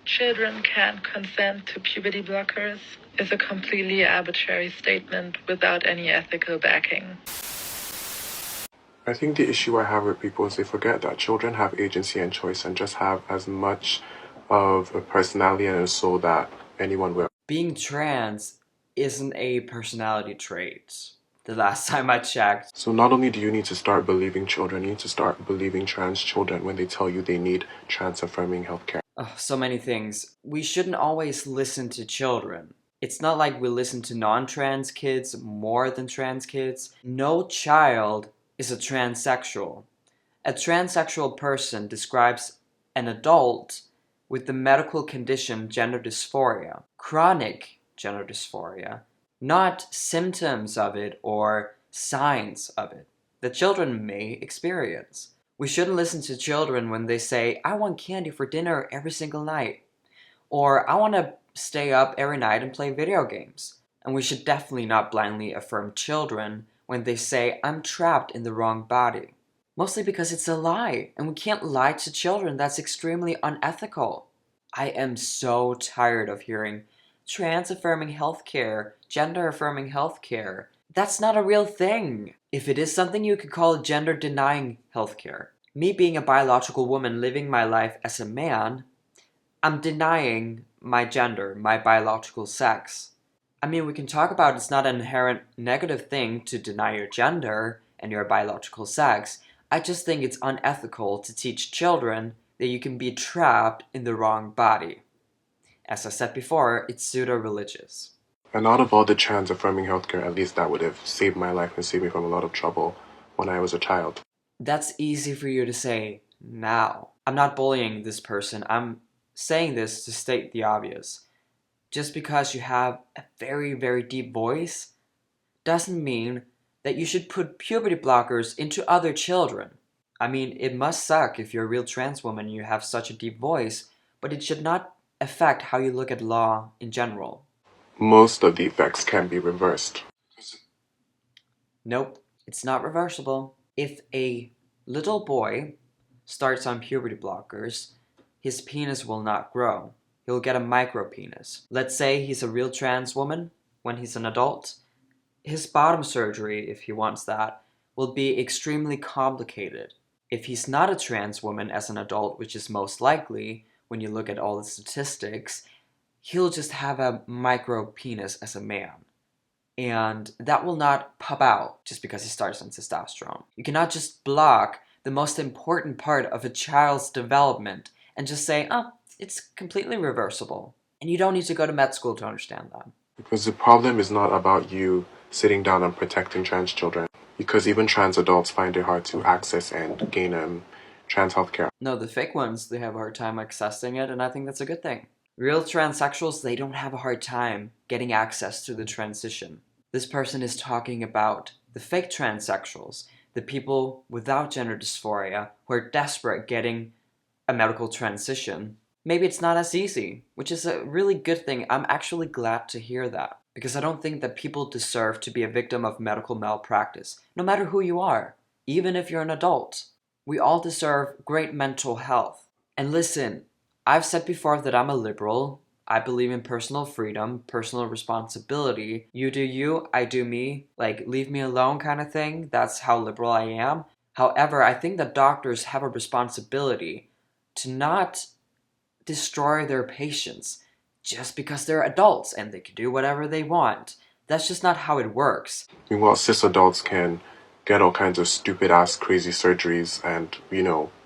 children can't consent to puberty blockers is a completely arbitrary statement without any ethical backing. I think the issue I have with people is they forget that children have agency and choice and just have as much of a personality and a soul that anyone will. Being trans isn't a personality trait. The last time I checked. So not only do you need to start believing children, you need to start believing trans children when they tell you they need trans-affirming healthcare. Oh, so many things. We shouldn't always listen to children. It's not like we listen to non-trans kids more than trans kids. No child is a transsexual. A transsexual person describes an adult with the medical condition gender dysphoria, chronic gender dysphoria, not symptoms of it or signs of it that children may experience. We shouldn't listen to children when they say, I want candy for dinner every single night, or I want to stay up every night and play video games. And we should definitely not blindly affirm children when they say, I'm trapped in the wrong body. Mostly because it's a lie, and we can't lie to children. That's extremely unethical. I am so tired of hearing trans-affirming healthcare, gender-affirming healthcare. That's not a real thing. If it is something, you could call it gender-denying healthcare. Me being a biological woman living my life as a man, I'm denying my gender, my biological sex. I mean, we can talk about it's not an inherent negative thing to deny your gender and your biological sex. I just think it's unethical to teach children that you can be trapped in the wrong body. As I said before, it's pseudo-religious. And out of all the trans-affirming healthcare, at least that would have saved my life and saved me from a lot of trouble when I was a child. That's easy for you to say now. I'm not bullying this person. I'm saying this to state the obvious. Just because you have a very, very deep voice doesn't mean that you should put puberty blockers into other children. I mean, it must suck if you're a real trans woman and you have such a deep voice, but it should not affect how you look at law in general. Most of the effects can be reversed. Nope, it's not reversible. If a little boy starts on puberty blockers, his penis will not grow. He'll get a micro penis. Let's say he's a real trans woman when he's an adult. His bottom surgery, if he wants that, will be extremely complicated. If he's not a trans woman as an adult, which is most likely when you look at all the statistics, he'll just have a micro penis as a man. And that will not pop out just because he starts on testosterone. You cannot just block the most important part of a child's development and just say, oh, it's completely reversible. And you don't need to go to med school to understand that. Because the problem is not about you sitting down and protecting trans children. Because even trans adults find it hard to access and gain trans healthcare. No, the fake ones, they have a hard time accessing it, and I think that's a good thing. Real transsexuals, they don't have a hard time getting access to the transition. This person is talking about the fake transsexuals, the people without gender dysphoria who are desperate getting a medical transition. Maybe it's not as easy, which is a really good thing. I'm actually glad to hear that, because I don't think that people deserve to be a victim of medical malpractice, no matter who you are, even if you're an adult. We all deserve great mental health. And listen, I've said before that I'm a liberal. I believe in personal freedom, personal responsibility. You do you, I do me. Like, leave me alone kind of thing. That's how liberal I am. However, I think that doctors have a responsibility to not destroy their patients just because they're adults and they can do whatever they want. That's just not how it works. Meanwhile, cis adults can get all kinds of stupid-ass crazy surgeries and,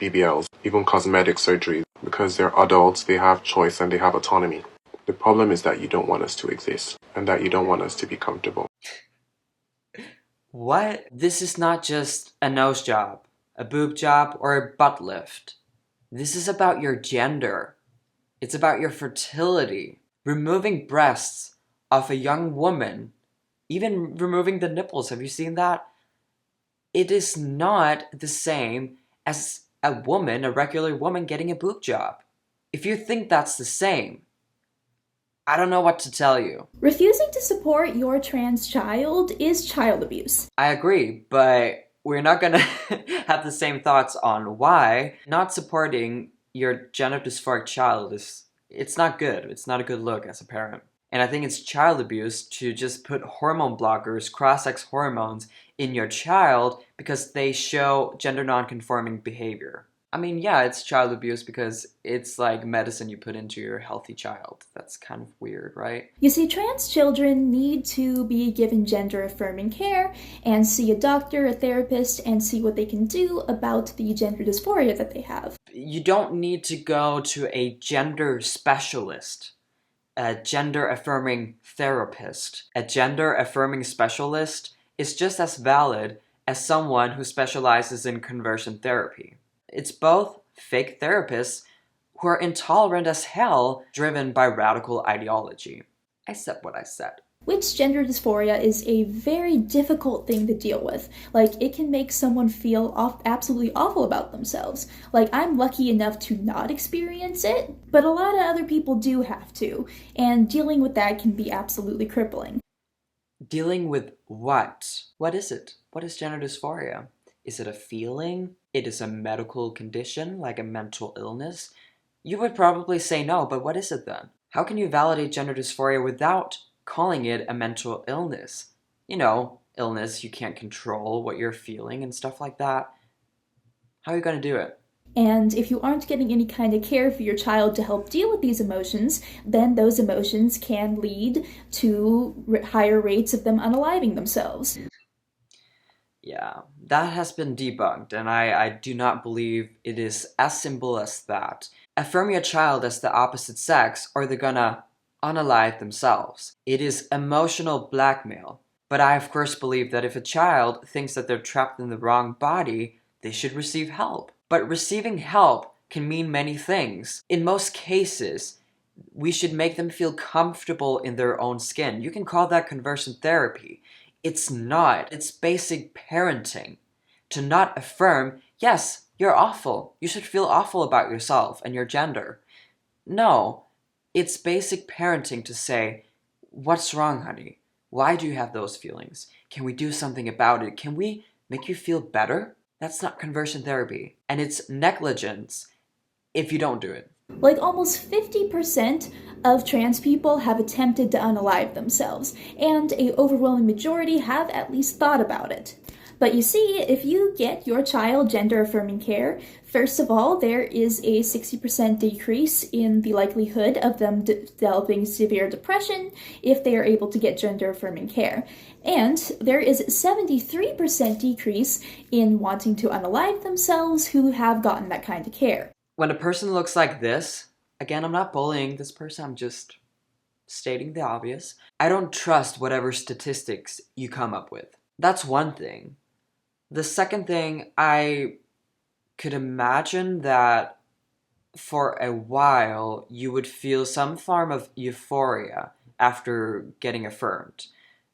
BBLs, even cosmetic surgeries. Because they're adults, they have choice and they have autonomy. The problem is that you don't want us to exist and that you don't want us to be comfortable. What? This is not just a nose job, a boob job, or a butt lift. This is about your gender. It's about your fertility. Removing breasts of a young woman, even removing the nipples, have you seen that? It is not the same as a woman, a regular woman, getting a boob job. If you think that's the same, I don't know what to tell you. Refusing to support your trans child is child abuse. I agree, but we're not gonna have the same thoughts on why not supporting your gender dysphoric child is It's not good. It's not a good look as a parent. And I think it's child abuse to just put hormone blockers, cross-sex hormones, in your child because they show gender non-conforming behavior. I mean, yeah, it's child abuse because it's like medicine you put into your healthy child. That's kind of weird, right? You see, trans children need to be given gender affirming care and see a doctor, a therapist, and see what they can do about the gender dysphoria that they have. You don't need to go to a gender specialist, a gender affirming therapist. A gender affirming specialist is just as valid as someone who specializes in conversion therapy. It's both fake therapists who are intolerant as hell, driven by radical ideology. I said what I said. Which gender dysphoria is a very difficult thing to deal with. Like, it can make someone feel absolutely awful about themselves. Like, I'm lucky enough to not experience it, but a lot of other people do have to, and dealing with that can be absolutely crippling. Dealing with what? What is it? What is gender dysphoria? Is it a feeling? It is a medical condition, like a mental illness? You would probably say no, but what is it then? How can you validate gender dysphoria without calling it a mental illness? You know, illness, you can't control what you're feeling and stuff like that. How are you going to do it? And if you aren't getting any kind of care for your child to help deal with these emotions, then those emotions can lead to higher rates of them unaliving themselves. Yeah, that has been debunked, and I do not believe it is as simple as that. Affirm your child as the opposite sex, or they're gonna unalive themselves. It is emotional blackmail. But I of course believe that if a child thinks that they're trapped in the wrong body, they should receive help. But receiving help can mean many things. In most cases, we should make them feel comfortable in their own skin. You can call that conversion therapy. It's not. It's basic parenting. To not affirm, yes, you're awful. You should feel awful about yourself and your gender. No, it's basic parenting to say, what's wrong, honey? Why do you have those feelings? Can we do something about it? Can we make you feel better? That's not conversion therapy. And it's negligence if you don't do it. Like, almost 50% of trans people have attempted to unalive themselves, and an overwhelming majority have at least thought about it. But you see, if you get your child gender affirming care, first of all, there is a 60% decrease in the likelihood of them developing severe depression if they are able to get gender affirming care. And there is a 73% decrease in wanting to unalive themselves who have gotten that kind of care. When a person looks like this, again, I'm not bullying this person, I'm just stating the obvious. I don't trust whatever statistics you come up with. That's one thing. The second thing, I could imagine that for a while you would feel some form of euphoria after getting affirmed,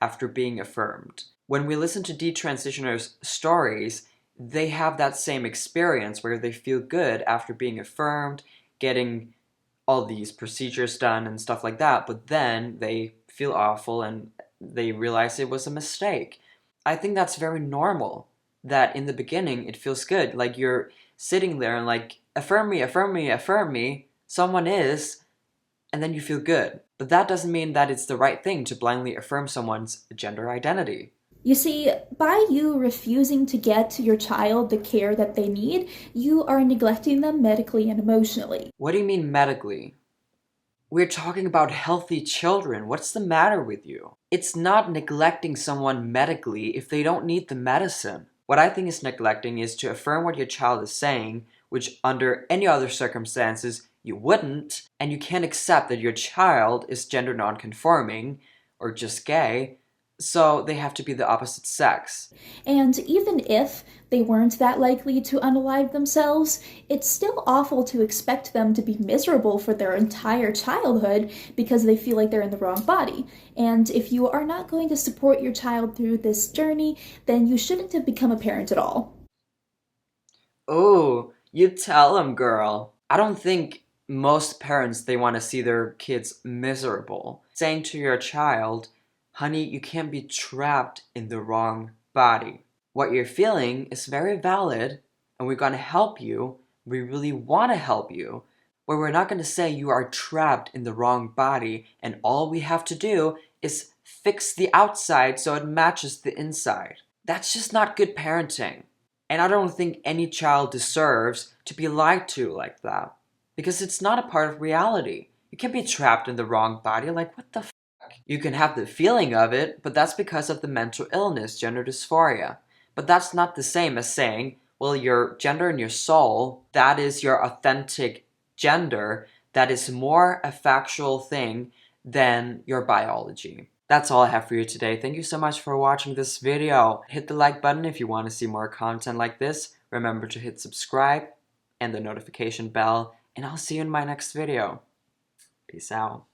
after being affirmed. When we listen to detransitioners' stories, they have that same experience where they feel good after being affirmed, getting all these procedures done and stuff like that, but then they feel awful and they realize it was a mistake. I think that's very normal, that in the beginning it feels good, like you're sitting there and like, affirm me, affirm me, affirm me, someone is, and then you feel good. But that doesn't mean that it's the right thing to blindly affirm someone's gender identity. You see, by you refusing to get your child the care that they need, you are neglecting them medically and emotionally. What do you mean medically? We're talking about healthy children. What's the matter with you? It's not neglecting someone medically if they don't need the medicine. What I think is neglecting is to affirm what your child is saying, which under any other circumstances you wouldn't, and you can't accept that your child is gender non-conforming or just gay, so they have to be the opposite sex. And even if they weren't that likely to unalive themselves, it's still awful to expect them to be miserable for their entire childhood because they feel like they're in the wrong body. And if you are not going to support your child through this journey, then you shouldn't have become a parent at all. Oh, you tell them, girl. I don't think most parents, they want to see their kids miserable. Saying to your child, honey, you can't be trapped in the wrong body. What you're feeling is very valid, and we're going to help you. We really want to help you. where we're not going to say you are trapped in the wrong body and all we have to do is fix the outside so it matches the inside. That's just not good parenting. And I don't think any child deserves to be lied to like that. Because it's not a part of reality. You can't be trapped in the wrong body, like what the f***? You can have the feeling of it, but that's because of the mental illness, gender dysphoria. But that's not the same as saying, well, your gender and your soul, that is your authentic gender, that is more a factual thing than your biology. That's all I have for you today. Thank you so much for watching this video. Hit the like button if you want to see more content like this. Remember to hit subscribe and the notification bell, and I'll see you in my next video. Peace out.